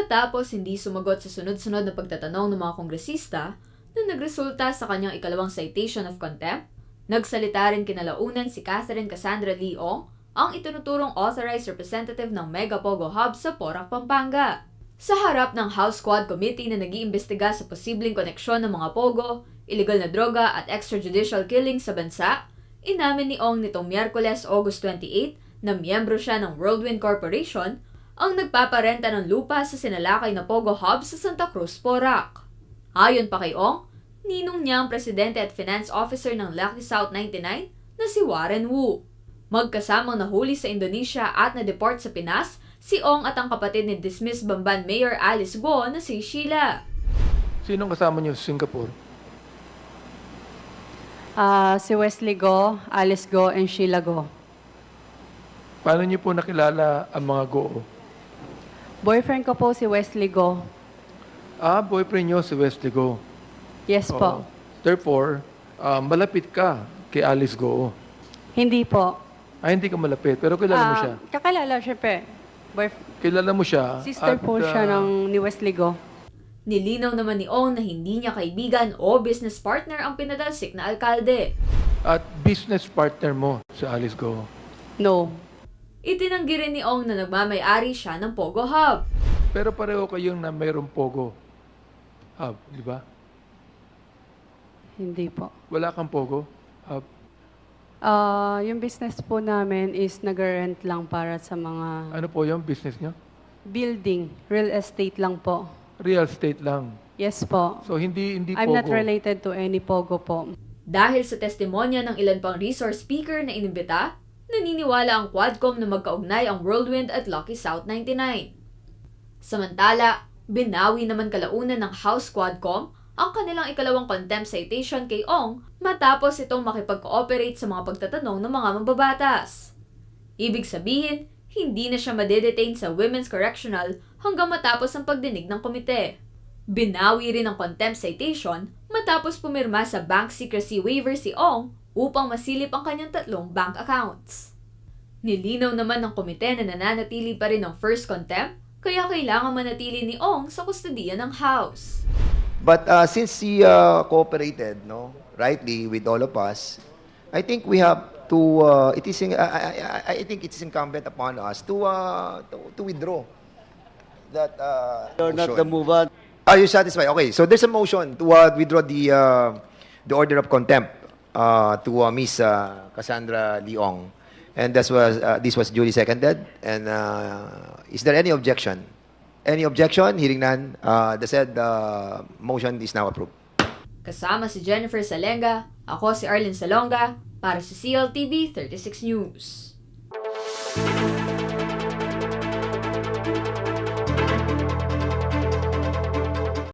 matapos hindi sumagot sa sunod-sunod na pagtatanong ng mga kongresista na nagresulta sa kanyang ikalawang citation of contempt. Nagsalita rin kinalaunan si Cassandra Li Ong, ang itinuturong authorized representative ng Mega POGO Hub sa Porac, Pampanga. Sa harap ng House Quad Committee na nag-iimbestiga sa posibleng koneksyon ng mga POGO, illegal na droga at extrajudicial killing sa bansa, inamin ni Ong nitong Miyerkules, August 28 na miyembro siya ng Whirlwind Corporation ang nagpaparenta ng lupa sa sinalakay na POGO Hub sa Santa Cruz, Porac. Ayon pa kay Ong, ninong niya ang presidente at finance officer ng Lucky South 99 na si Warren Wu. Magkasamang nahuli sa Indonesia at na-deport sa Pinas si Ong at ang kapatid ni dismissed Bamban Mayor Alice Guo na si Sheila. Sinong kasama niyo sa Singapore? Si Wesley Guo, Alice Guo, and Sheila Guo. Paano niyo po nakilala ang mga Guo? Boyfriend ko po si Wesley Guo. Boyfriend niyo si Wesley Guo. Yes po. Therefore, malapit ka kay Alice Guo. Hindi po. Hindi ka malapit, pero kilala mo siya. Kakilala, syempre. Kilala mo siya. Sister po siya ni Wesley Guo. Nilinaw naman ni Ong na hindi niya kaibigan o business partner ang pinadalsik na alkalde. At business partner mo si Alice Guo. No. Itinanggi rin ni Ong na nagmamay-ari siya ng POGO Hub. Pero pareho kayong na mayroong POGO Hub, di ba? Hindi po. Wala kang POGO Hub. Yung business po namin is nag-rent lang para sa mga Ano po yung business niyo? building, real estate lang po. Real estate lang. Yes po. So hindi I'm POGO. not related to any POGO po. Dahil sa testimonya ng ilan pang resource speaker na inimbita, naniniwala ang Quadcom na magkaugnay ang Whirlwind at Lucky South 99. Samantala, binawi naman kalaunan ng House Quadcom ang kanilang ikalawang contempt citation kay Ong matapos itong makipag-cooperate sa mga pagtatanong ng mga mambabatas. Ibig sabihin, hindi na siya madedetain sa Women's Correctional hanggang matapos ang pagdinig ng komite. Binawi rin ang contempt citation matapos pumirma sa bank secrecy waiver si Ong upang masilip ang kanyang 3 bank accounts. Nilinaw naman ng komite na nananatili pa rin ang first contempt, kaya kailangan manatili ni Ong sa kustodiya ng House. But since he cooperated, rightly with all of us, I think we have to. I think it is incumbent upon us to withdraw that. You're not the motion. mover. Are you satisfied? Okay. So there's a motion to withdraw the order of contempt to Miss Cassandra Li Ong, and this was duly seconded. And is there any objection? Any objection? Hearing none, the said motion is now approved. Kasama si Jennifer Salenga, ako si Arlene Salonga, para sa CLTV 36 News.